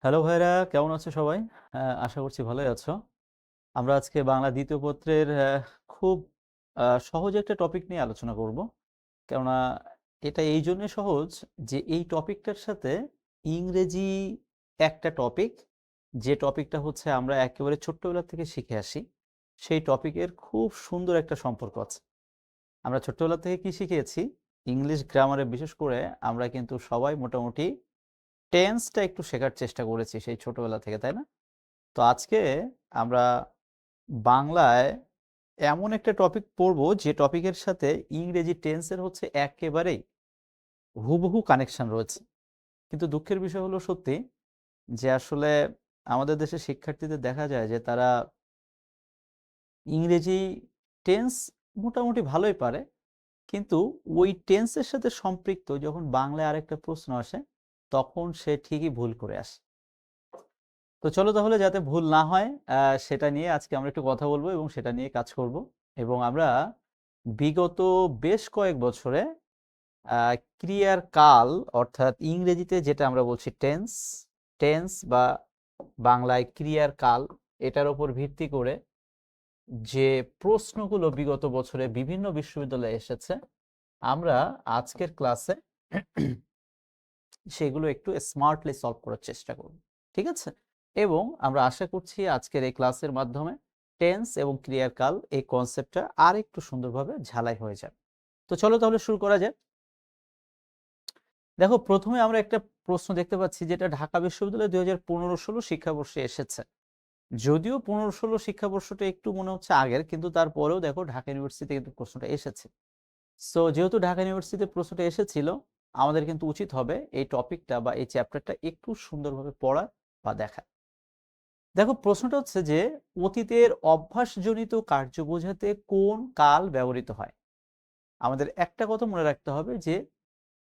Hello ভাইরা, কেমন আছো সবাই? আশা করছি ভালোই আছো। আমরা আজকে বাংলা দ্বিতীয় পত্রের খুব সহজ একটা টপিক নিয়ে আলোচনা করব। কেননা এটা এই জন্যে সহজ যে এই টপিকটার সাথে ইংরেজি একটা টপিক, যে টপিকটা হচ্ছে আমরা একেবারে ছোট্টবেলা থেকে শিখে আসি, সেই টপিকের খুব সুন্দর একটা সম্পর্ক আছে। আমরা ছোট্টবেলা থেকে কি শিখেছি? ইংলিশ গ্রামারে বিশেষ করে আমরা কিন্তু সবাই মোটামুটি টেন্সটা একটু শেখার চেষ্টা করেছি সেই ছোটবেলা থেকে, তাই না? তো আজকে আমরা বাংলায় এমন একটা টপিক পড়ব যে টপিকের সাথে ইংরেজি টেন্সের হচ্ছে একেবারেই হুবহু কানেকশন রয়েছে। কিন্তু দুঃখের বিষয় হলো সত্যি যে আসলে আমাদের দেশের শিক্ষার্থীদের দেখা যায় যে তারা ইংরেজি টেন্স মোটামুটি ভালোই পারে, কিন্তু ওই টেন্সের সাথে সম্পৃক্ত যখন বাংলায় আরেকটা প্রশ্ন আসে তখন সে ঠিকই ভুল করে আসে। তো চলো তাহলে যাতে ভুল না হয় সেটা নিয়ে আজকে আমরা একটু কথা বলবো এবং সেটা নিয়ে কাজ করব। এবং আমরা বিগত বেশ কয়েক বছরে ক্রিয়ার কাল, অর্থাৎ ইংরেজিতে যেটা আমরা বলছি টেন্স, টেন্স বা বাংলায় ক্রিয়ার কাল, এটার উপর ভিত্তি করে যে প্রশ্নগুলো বিগত বছরে বিভিন্ন বিশ্ববিদ্যালয়ে এসেছে, আমরা আজকের ক্লাসে সেগুলো একটু স্মার্টলি সলভ করার চেষ্টা করব। ঠিক আছে? এবং আমরা আশা করছি আজকের এই ক্লাসের মাধ্যমে টেন্স এবং ক্রিয়ার কাল এই কনসেপ্টটা আর একটু সুন্দরভাবে ঝালাই হয়ে যাবে। তো চলো তাহলে শুরু করা যাক। দেখো, প্রথমে আমরা একটা প্রশ্ন দেখতে পাচ্ছি যেটা ঢাকা বিশ্ববিদ্যালয় 2015-16 শিক্ষাবর্ষে এসেছে। যদিও 15-16 শিক্ষাবর্ষটা একটু মনে হচ্ছে আগের, কিন্তু তারপরেও দেখো ঢাকা ইউনিভার্সিটি কিন্তু প্রশ্নটা এসেছে। সো যেহেতু ঢাকা ইউনিভার্সিটিতে প্রশ্নটা এসেছিল, আমাদের কিন্তু উচিত হবে এই টপিকটা বা এই চ্যাপ্টারটা একটু সুন্দরভাবে পড়া বা দেখা। দেখো, প্রশ্নটা হচ্ছে যে অতীতের অভ্যাসজনিত কার্য বোঝাতে কোন কাল ব্যবহৃত হয়। আমাদের একটা কথা মনে রাখতে হবে যে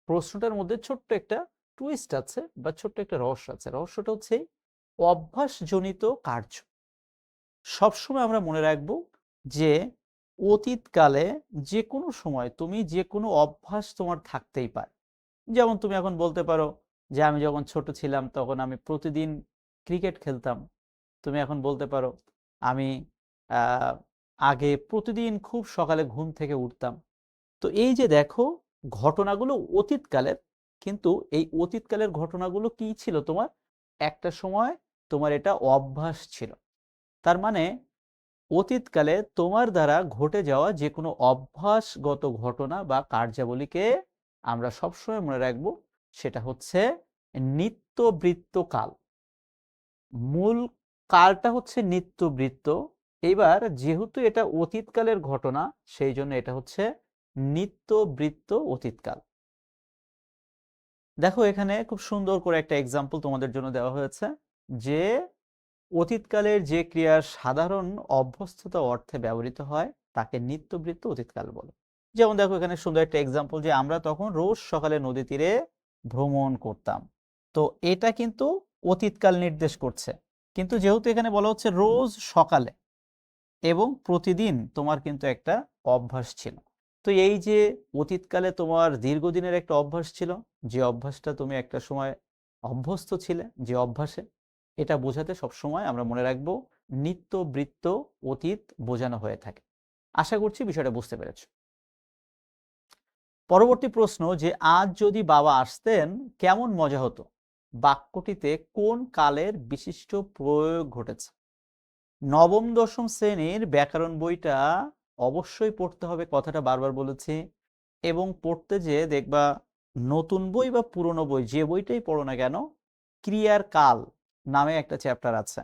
প্রশ্নটার মধ্যে ছোট্ট একটা টুইস্ট আছে বা ছোট্ট একটা রহস্য আছে। রহস্যটা হচ্ছে অভ্যাসজনিত কার্য। সবসময় আমরা মনে রাখবো যে অতীতকালে যে কোনো সময় তুমি যে কোনো অভ্যাস তোমার থাকতেই পারে। যেমন তুমি এখন বলতে পারো যে আমি যখন ছোট ছিলাম তখন আমি প্রতিদিন ক্রিকেট খেলতাম। তুমি এখন বলতে পারো আমি আহ, আগে প্রতিদিন খুব সকালে ঘুম থেকে উঠতাম। তো এই যে দেখো, ঘটনাগুলো অতীতকালের, কিন্তু এই অতীতকালের ঘটনাগুলো কি ছিল তোমার? একটা সময় তোমার এটা অভ্যাস ছিল। তার মানে অতীতকালে তোমার দ্বারা ঘটে যাওয়া যে কোনো অভ্যাসগত ঘটনা বা কার্যাবলীকে আমরা সবসময় মনে রাখবো সেটা হচ্ছে নিত্যবৃত্ত কাল। মূল কালটা হচ্ছে নিত্যবৃত্ত। এবার যেহেতু এটা অতীতকালের ঘটনা, সেই জন্য এটা হচ্ছে নিত্যবৃত্ত অতীতকাল। দেখো, এখানে খুব সুন্দর করে একটা এক্সাম্পল তোমাদের জন্য দেওয়া হয়েছে যে অতীতকালের যে ক্রিয়ার সাধারণ অভ্যস্ততা অর্থে ব্যবহৃত হয় তাকে নিত্যবৃত্ত অতীতকাল বলে। যেমন দেখো, এখানে সুন্দর একটা এক্সাম্পল যে আমরা তখন রোজ সকালে নদী তীরে ভ্রমণ করতাম। তো এটা কিন্তু অতীতকাল নির্দেশ করছে, কিন্তু যেহেতু এখানে বলা হচ্ছে রোজ সকালে এবং প্রতিদিন তোমার কিন্তু একটা অভ্যাস ছিল। তো এই যে অতীতকালে তোমার দীর্ঘদিনের একটা অভ্যাস ছিল, যে অভ্যাসটা তুমি একটা সময় অভ্যস্ত ছিলে যে অভ্যাসে, এটা বোঝাতে সবসময় আমরা মনে রাখবো নিত্যবৃত্ত অতীত বোঝানো হয়ে থাকে। আশা করছি বিষয়টা বুঝতে পেরেছ। পরবর্তী প্রশ্ন যে আজ যদি বাবা আসতেন কেমন মজা হতো, বাক্যটিতে কোন কালের বিশিষ্ট প্রয়োগ ঘটেছে? নবম দশম শ্রেণীর ব্যাকরণ বইটা অবশ্যই পড়তে হবে, কথাটা বারবার বলেছি। এবং পড়তে যেয়ে দেখবা নতুন বই বা পুরনো বই যে বইটাই পড়ো না কেন, ক্রিয়ার কাল নামে একটা চ্যাপ্টার আছে,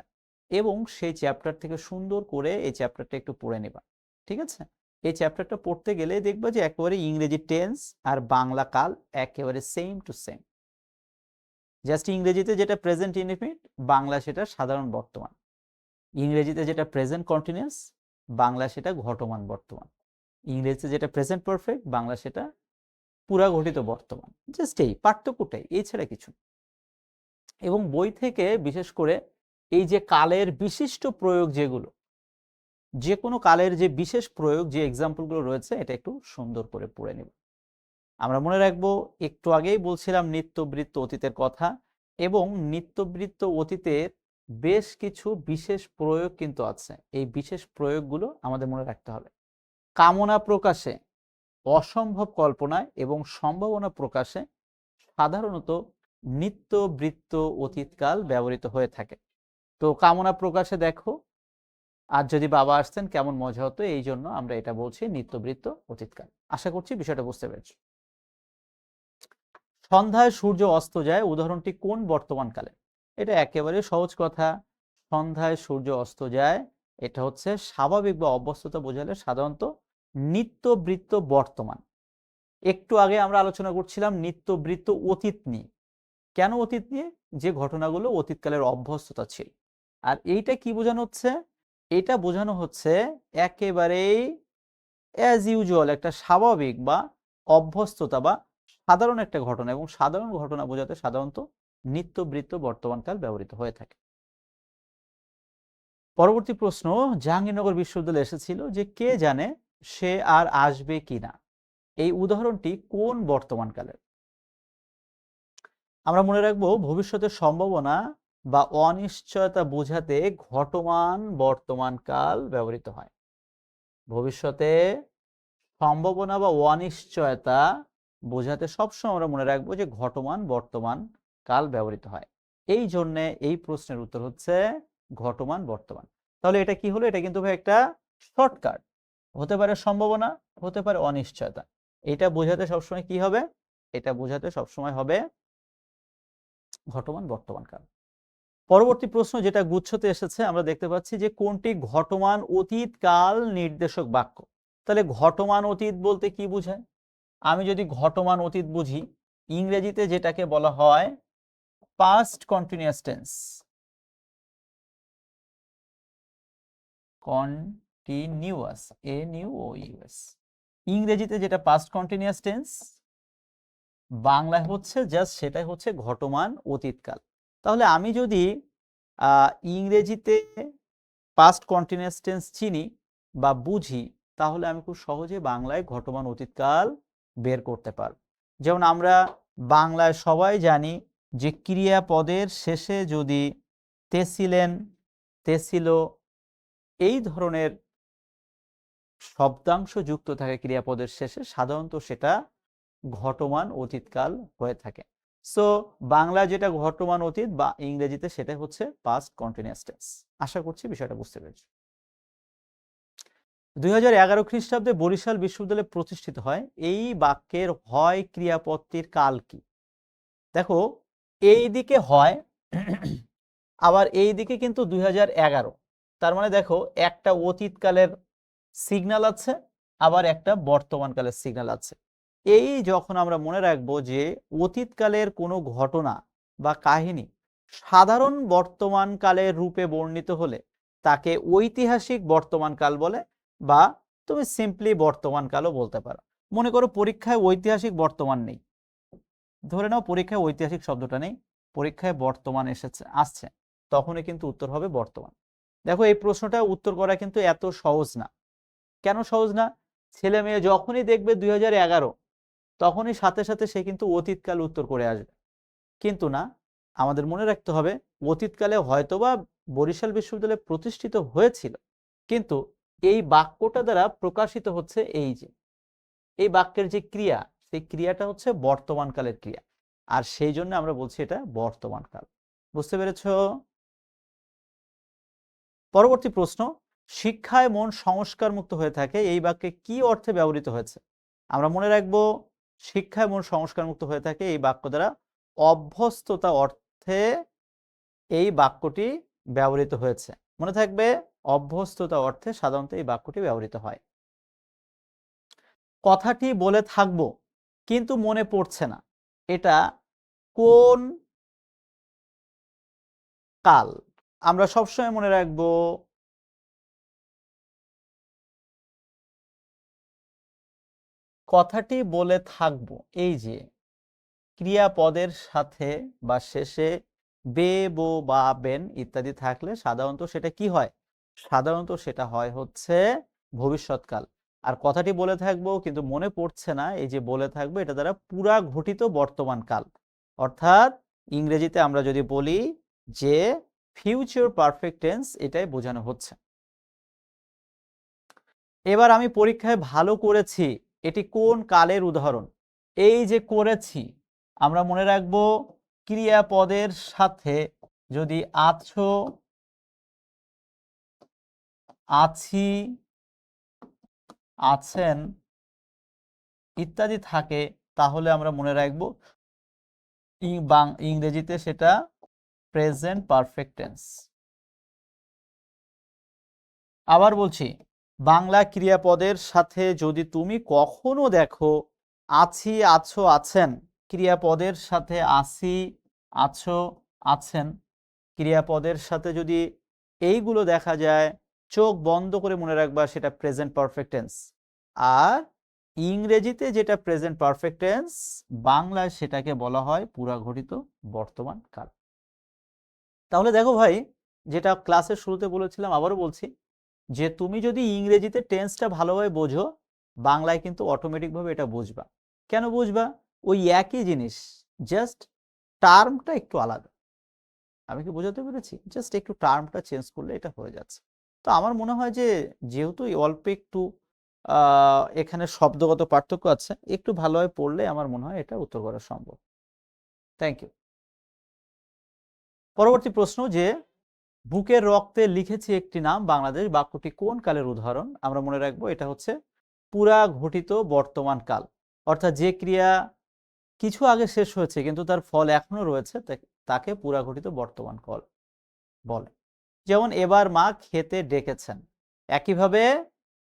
এবং সেই চ্যাপ্টার থেকে সুন্দর করে এই চ্যাপ্টারটা একটু পড়ে নেবা। ঠিক আছে? এই চ্যাপ্টারটা পড়তে গেলে দেখবা যে একেবারে ইংরেজি টেন্স আর বাংলা কাল একেবারে সেম টু সেম। জাস্ট ইংরেজিতে যেটা প্রেজেন্ট ইনডিফিনিট, বাংলা সেটা সাধারণ বর্তমান। ইংরেজিতে যেটা প্রেজেন্ট কন্টিনিউয়াস, বাংলা সেটা ঘটমান বর্তমান। ইংরেজিতে যেটা প্রেজেন্ট পারফেক্ট, বাংলা সেটা পুরা ঘটিত বর্তমান। জাস্ট এই পার্থক্যটাই, এছাড়া কিছু। এবং বই থেকে বিশেষ করে এই যে কালের বিশিষ্ট প্রয়োগ, যেগুলো যে কোনো কালের যে বিশেষ প্রয়োগ, যে এক্সাম্পলগুলো রয়েছে, এটা একটু সুন্দর করে পড়ে নেব। আমরা মনে রাখবো, একটু আগেই বলছিলাম নিত্যবৃত্ত অতীতের কথা। এবং নিত্যবৃত্ত অতীতের বেশ কিছু বিশেষ প্রয়োগ কিন্তু আছে। এই বিশেষ প্রয়োগগুলো আমাদের মনে রাখতে হবে। কামনা প্রকাশে, অসম্ভব কল্পনায় এবং সম্ভাবনা প্রকাশে সাধারণত নিত্যবৃত্ত অতীতকাল ব্যবহৃত হয়ে থাকে। তো কামনা প্রকাশে দেখো, আর যদি বাবা আসতেন কেমন মজা হতো, এই জন্য আমরা এটা বলছি নিত্যবৃত্ত অতীতকাল। আশা করছি বিষয়টা বুঝতে পেরেছ। সন্ধ্যায় সূর্য অস্ত যায়, উদাহরণটি কোন বর্তমানকালে? এটা একেবারে সহজ কথা। সন্ধ্যায় সূর্য অস্ত যায়, এটা হচ্ছে স্বাভাবিক বা অভ্যস্ততা বোঝালে সাধারণত নিত্যবৃত্ত বর্তমান। একটু আগে আমরা আলোচনা করছিলাম নিত্যবৃত্ত অতীত নিয়ে। কেন অতীত নিয়ে? যে ঘটনাগুলো অতীতকালের অভ্যস্ততা ছিল। আর এইটা কি বোঝানো হচ্ছে? এটা বোঝানো হচ্ছে একেবারেই অ্যাজ ইউজুয়াল, একটা স্বাভাবিক বা অভ্যস্ততা বা সাধারণ একটা ঘটনা, এবং সাধারণ ঘটনা বোঝাতে সাধারণত নিত্যবৃত্ত বর্তমানকাল ব্যবহৃত হয়ে থাকে। পরবর্তী প্রশ্ন, জাহাঙ্গীরনগর বিশ্ববিদ্যালয়ে এসেছিল যে কে জানে সে আর আসবে কিনা। এই উদাহরণটি কোন বর্তমানকালের? আমরা মনে রাখবো ভবিষ্যতের সম্ভাবনা বা অনিশ্চয়তা বোঝাতে ঘটমান বর্তমানকাল ব্যবহৃত হয়। ভবিষ্যতে সম্ভাবনা বা অনিশ্চয়তা বোঝাতে সবসময় আমরা মনে রাখবো যে ঘটমান বর্তমান কাল ব্যবহৃত হয়। এই জন্যে এই প্রশ্নের উত্তর হচ্ছে ঘটমান বর্তমান। তাহলে এটা কি হলো? এটা কিন্তু একটা শর্টকাট। হতে পারে সম্ভাবনা, হতে পারে অনিশ্চয়তা। এটা বোঝাতে সবসময় কি হবে? এটা বোঝাতে সবসময় হবে ঘটমান বর্তমান কাল। পরবর্তী প্রশ্ন যেটা গুচ্ছতে এসেছে, আমরা দেখতে পাচ্ছি যে কোনটি ঘটমান অতীত কাল নির্দেশক বাক্য। তাহলে ঘটমান অতীত বলতে কি বোঝায়? আমি যদি ঘটমান অতীত বুঝি, ইংরেজিতে যেটাকে বলা হয় past continuous tense. Continuous, NUOUS, ইংরেজিতে যেটা পাস্ট কন্টিনিউয়াস টেন্স, বাংলায় হচ্ছে জাস্ট সেটাই হচ্ছে ঘটমান অতীতকাল। তাহলে আমি যদি ইংরেজিতে পাস্ট কন্টিনিউয়াস টেন্স চিনি বা বুঝি, তাহলে আমি খুব সহজে বাংলায় ঘটমান অতীতকাল বের করতে পারব। যেমন আমরা বাংলায় সবাই জানি যে ক্রিয়াপদের শেষে যদি তেছিলেন, তেছিল, এই ধরনের শব্দাংশ যুক্ত থাকে ক্রিয়াপদের শেষে, সাধারণত সেটা ঘটমান অতীতকাল হয়ে থাকে। সো বাংলা যেটা ঘটমান অতীত, বা ইংরেজিতে সেটা হচ্ছে পাস্ট কন্টিনিউয়াস টেন্স। আশা করছি বিষয়টা বুঝতে পেরেছি। 2011 খ্রিস্টাব্দে বরিশাল বিশ্ববিদ্যালয় প্রতিষ্ঠিত হয়, এই বাক্যের হয় ক্রিয়াপদটির কাল কি? দেখো, এই দিকে হয়, আবার এই দিকে কিন্তু 2011। তার মানে দেখো, একটা অতীতকালের সিগন্যাল আছে, আবার একটা বর্তমানকালের সিগন্যাল আছে। এই যখন আমরা মনে রাখবো যে অতীতকালের কোনো ঘটনা বা কাহিনী সাধারণ বর্তমানকালের রূপে বর্ণিত হলে তাকে ঐতিহাসিক বর্তমানকাল বলে, বা তুমি সিম্পলি বর্তমানকালও বলতে পারো। মনে করো পরীক্ষায় ঐতিহাসিক বর্তমান নেই, ধরে নাও পরীক্ষায় ঐতিহাসিক শব্দটা নেই, পরীক্ষায় বর্তমান আসছে, তখনই কিন্তু উত্তর হবে বর্তমান। দেখো, এই প্রশ্নটা উত্তর করা কিন্তু এত সহজ না। কেন সহজ না? ছেলে মেয়ে যখনই দেখবে 2011, তখনই সাথে সাথে সে কিন্তু অতীতকাল উত্তর করে আসবে। কিন্তু না, আমাদের মনে রাখতে হবে অতীতকালে হয়তোবা বরিশাল বিশ্ববিদ্যালয় প্রতিষ্ঠিত হয়েছিল, কিন্তু এই বাক্যটা দ্বারা প্রকাশিত হচ্ছে এই বাক্যের যে ক্রিয়া, সেই ক্রিয়াটা হচ্ছে বর্তমানকালের ক্রিয়া, আর সেই জন্য আমরা বলছি এটা বর্তমানকাল। বুঝতে পেরেছো? পরবর্তী প্রশ্ন, শিক্ষায় মন সংস্কার মুক্ত হয়ে থাকে, এই বাক্যে কি অর্থে ব্যবহৃত হয়েছে? আমরা মনে রাখবো শিক্ষায় মন সংস্কার মুক্ত হয়ে থাকে, এই বাক্য দ্বারা অভ্যস্ততা অর্থে এই বাক্যটি ব্যবহৃত হয়েছে। মনে থাকবে, অভ্যস্ততা অর্থে সাধারণত এই বাক্যটি ব্যবহৃত হয়। কথাটি বলে থাকবো কিন্তু মনে পড়ছে না, এটা কোন কাল? আমরা সবসময় মনে রাখবো কথাটি বলে থাকবো, এই যে ক্রিয়াপদের সাথে বা শেষে বে, বো বা বেন ইত্যাদি থাকলে সাধারণত সেটা কি হয়? সাধারণত সেটা হয় হচ্ছে ভবিষ্যৎকাল। আর কথাটি বলে থাকবো কিন্তু মনে পড়ছে না, এই যে বলে থাকবো, এটা দ্বারা পুরা ঘটিত বর্তমান কাল, অর্থাৎ ইংরেজিতে আমরা যদি বলি যে ফিউচার পারফেক্ট টেন্স, এটাই বোঝানো হচ্ছে। এবার আমি পরীক্ষায় ভালো করেছি, এটি কোন কালের উদাহরণ? এই যে করেছি, আমরা মনে রাখবো ক্রিয়াপদের সাথে যদি আছো, আছি, আছেন ইত্যাদি থাকে, তাহলে আমরা মনে রাখবো ইংরেজিতে সেটা প্রেজেন্ট পারফেক্ট টেন্স। আবার বলছি, বাংলা ক্রিয়াপদের সাথে যদি তুমি কখনো দেখো আছি, আছো, আছেন, ক্রিয়াপদের সাথে আছি, আছো, আছেন, ক্রিয়াপদের সাথে যদি এইগুলো দেখা যায়, চোখ বন্ধ করে মনে রাখবা সেটা প্রেজেন্ট পারফেক্ট টেন্স। আর ইংরেজিতে যেটা প্রেজেন্ট পারফেক্ট টেন্স, বাংলায় সেটাকে বলা হয় পুরাঘটিত বর্তমান কাল। তাহলে দেখো ভাই, যেটা ক্লাসের শুরুতে বলেছিলাম, আবারও বলছি, যে তুমি যদি ইংরেজিতে টেন্সটা ভালোভাবে বোঝো, বাংলায় কিন্তু অটোমেটিকভাবে এটা বুঝবা। কেন বুঝবা? ওই একই জিনিস, জাস্ট টার্মটা একটু আলাদা। আমি কি বোঝাতে পেরেছি? জাস্ট একটু টার্মটা চেঞ্জ করলে এটা হয়ে যাচ্ছে। তো আমার মনে হয় যে যেহেতু অল্প একটু এখানে শব্দগত পার্থক্য আছে, একটু ভালোভাবে পড়লে আমার মনে হয় এটা উত্তর করা সম্ভব। Thank you. পরবর্তী প্রশ্ন, যে বুকের রক্তে লিখেছি একটি নাম বাংলাদেশ, বাক্যটি কোন কালের উদাহরণ? আমরা মনে রাখবো এটা হচ্ছে পুরা ঘটিত বর্তমান কাল, অর্থাৎ যে ক্রিয়া কিছু আগে শেষ হয়েছে কিন্তু তার ফল এখনো রয়েছে, তাকে পুরা ঘটিত বর্তমান কাল বলে। যেমন এবার মা খেতে ডেকেছেন, একইভাবে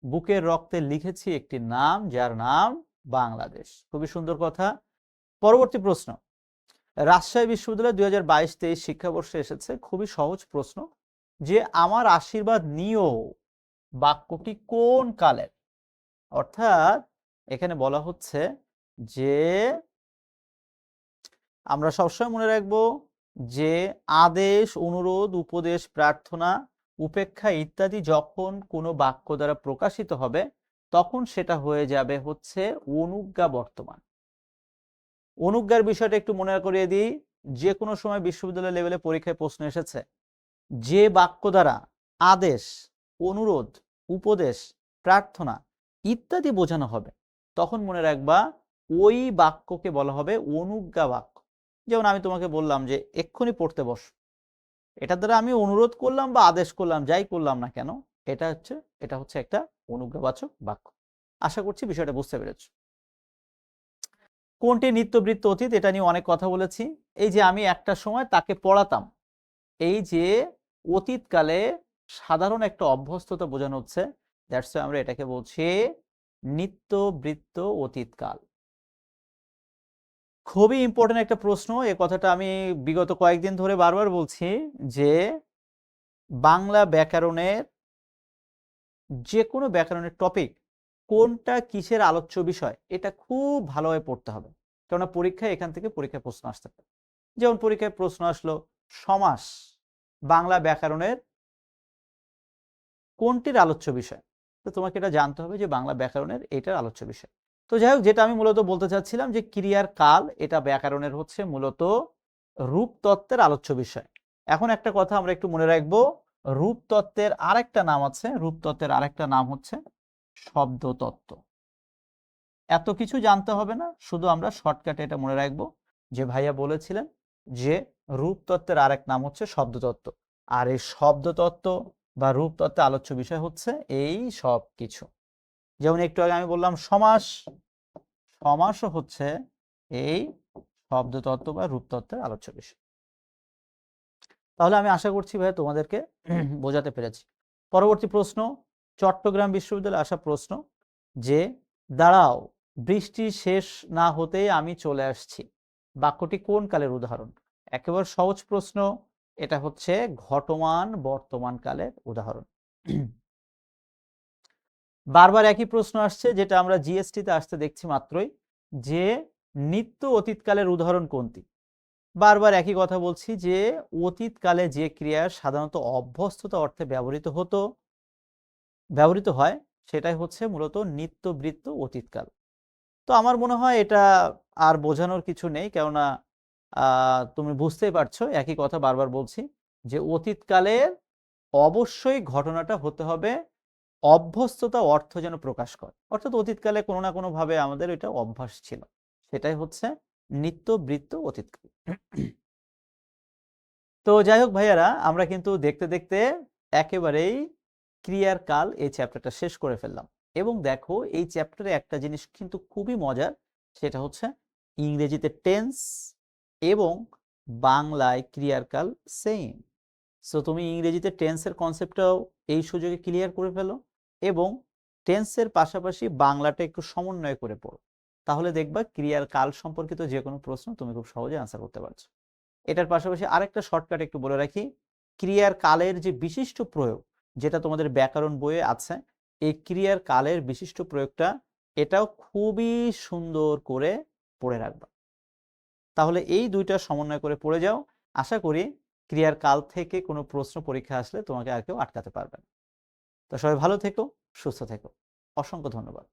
বুকের রক্তে লিখেছি একটি নাম যার নাম বাংলাদেশ। খুবই সুন্দর কথা। পরবর্তী প্রশ্ন, রাজশাহী বিশ্ববিদ্যালয় 2022-23 শিক্ষাবর্ষে এসেছে খুবই সহজ প্রশ্ন, যে আমার আশীর্বাদ নিও, বাক্যটি কোন কালের? অর্থাৎ এখানে বলা হচ্ছে যে আমরা সবসময় মনে রাখবো যে আদেশ, অনুরোধ, উপদেশ, প্রার্থনা, উপেক্ষা ইত্যাদি যখন কোনো বাক্য দ্বারা প্রকাশিত হবে, তখন সেটা হয়ে যাবে হচ্ছে অনুজ্ঞা বর্তমান। অনুজ্ঞার বিষয়টা একটু মনে করিয়ে দিই, যে কোনো সময় বিশ্ববিদ্যালয় লেভেলে পরীক্ষায় প্রশ্ন এসেছে, যে বাক্য দ্বারা আদেশ, অনুরোধ, উপদেশ, প্রার্থনা ইত্যাদি বোঝানো হবে, তখন মনে রাখবা ওই বাক্যকে বলা হবে অনুজ্ঞা বাক্য। যেমন আমি তোমাকে বললাম যে এক্ষুনি পড়তে বস, এটা দ্বারা আমি অনুরোধ করলাম বা আদেশ করলাম, যাই করলাম না কেন, এটা হচ্ছে একটা অনুজ্ঞাবাচক বাক্য। আশা করছি বিষয়টা বুঝতে পেরেছো। কোনটি নিত্যবৃত্ত অতীত, এটা নিয়ে অনেক কথা বলেছি। এই যে আমি একটা সময় তাকে পড়াতাম, এই যে অতীতকালে সাধারণ একটা অভ্যস্ততা বোঝানো হচ্ছে, দ্যাটস ওয়াই আমরা এটাকে বলছি নিত্যবৃত্ত অতীতকাল। খুবই ইম্পর্টেন্ট একটা প্রশ্ন, এ কথাটা আমি বিগত কয়েকদিন ধরে বারবার বলছি, যে বাংলা ব্যাকরণের যে কোনো ব্যাকরণের টপিক কোনটা কিসের আলোচ্য বিষয়, এটা খুব ভালোভাবে পড়তে হবে, কেননা পরীক্ষায় এখান থেকে পরীক্ষায় প্রশ্ন আসতে পারে। যেমন পরীক্ষায় প্রশ্ন আসলো সমাস বাংলা ব্যাকরণের কোনটির আলোচ্য বিষয়, তো তোমাকে এটা জানতে হবে যে বাংলা ব্যাকরণের এটার আলোচ্য বিষয়। তো যাই হোক, যেটা আমি মূলত বলতে চাচ্ছিলাম যে ক্রিয়ার কাল, এটা ব্যাকরণের হচ্ছে মূলত রূপতত্ত্বের আলোচ্য বিষয়। এখন একটা কথা আমরা একটু মনে রাখবো, রূপতত্ত্বের আরেকটা নাম আছে, রূপতত্ত্বের আরেকটা নাম হচ্ছে শব্দতত্ত্ব। এত কিছু জানতে হবে না, শুধু আমরা শর্টকাটে এটা মনে রাখবো যে ভাইয়া বলেছিলেন যে রূপতত্ত্বের আরেক নাম হচ্ছে শব্দতত্ত্ব, আর এই শব্দতত্ত্ব বা রূপতত্ত্বের আলোচ্য বিষয় হচ্ছে এই সব কিছু। যেমন একটু আগে আমি বললাম সমাস, সমাসও হচ্ছে এই শব্দতত্ত্ব বা রূপতত্ত্বের আলোচ্য বিষয়। তাহলে আমি আশা করছি ভাই তোমাদেরকে বোঝাতে পেরেছি। পরবর্তী প্রশ্ন, চট্টগ্রাম বিশ্ববিদ্যালয়ে আসা প্রশ্ন, যে দাঁড়াও বৃষ্টি শেষ না হতেই আমি চলে আসছি, বাক্যটি কোন কালের উদাহরণ? একেবারে সহজ প্রশ্ন, এটা হচ্ছে ঘটমান বর্তমান কালের উদাহরণ। বারবার একই প্রশ্ন আসছে, যেটা আমরা জিএসটিতে আসতে দেখছি মাত্রই, যে নিত্য অতীতকালের উদাহরণ কোনটি? বারবার একই কথা বলছি, যে অতীতকালে যে ক্রিয়া সাধারণত অভ্যস্ততা অর্থে ব্যবহৃত হয়, সেটাই হচ্ছে মূলত নিত্যবৃত্ত অতীতকাল। তো আমার মনে হয় এটা আর বোঝানোর কিছু নেই, কেননা তুমি বুঝতেই পারছো, একই কথা বারবার বলছি যে অতীতকালের অবশ্যই ঘটনাটা হতে হবে অভ্যস্ততা অর্থ যেন প্রকাশ করে, অর্থাৎ অতীতকালে কোনো না কোনো ভাবে আমাদের এটা অভ্যাস ছিল, সেটাই হচ্ছে নিত্য বৃত্ত অতীতকাল। তো যাই হোক ভাইয়ারা, আমরা কিন্তু দেখতে দেখতে একেবারেই ক্রিয়ার কাল এই চ্যাপ্টারটা শেষ করে ফেললাম। এবং দেখো এই চ্যাপ্টারে একটা জিনিস কিন্তু খুবই মজার, সেটা হচ্ছে ইংরেজিতে টেন্স এবং বাংলায় ক্রিয়ার কাল সেম। সো তুমি ইংরেজিতে টেন্সের কনসেপ্টটাও এই সুযোগে ক্লিয়ার করে ফেলো এবং টেন্সের পাশাপাশি বাংলাটা একটু সমন্বয় করে পড়ো, তাহলে দেখবা ক্রিয়ার কাল সম্পর্কিত যে কোনো প্রশ্ন তুমি খুব সহজে আনসার করতে পারছো। এটার পাশাপাশি আরেকটা শর্টকাট একটু বলে রাখি, ক্রিয়ার কালের যে বিশিষ্ট প্রয়োগ যেটা তোমাদের ব্যাকরণ বইয়ে আছে, এই ক্রিয়ার কালের বিশিষ্ট প্রয়োগটা এটাও খুবই সুন্দর করে পড়ে রাখবা। তাহলে এই দুইটা সমন্বয় করে পড়ে যাও, আশা করি ক্রিয়ার কাল থেকে কোনো প্রশ্ন পরীক্ষা আসলে তোমাকে আর কেউ আটকাতে পারবে না। তো সবাই ভালো থেকো, সুস্থ থেকো, অসংখ্য ধন্যবাদ।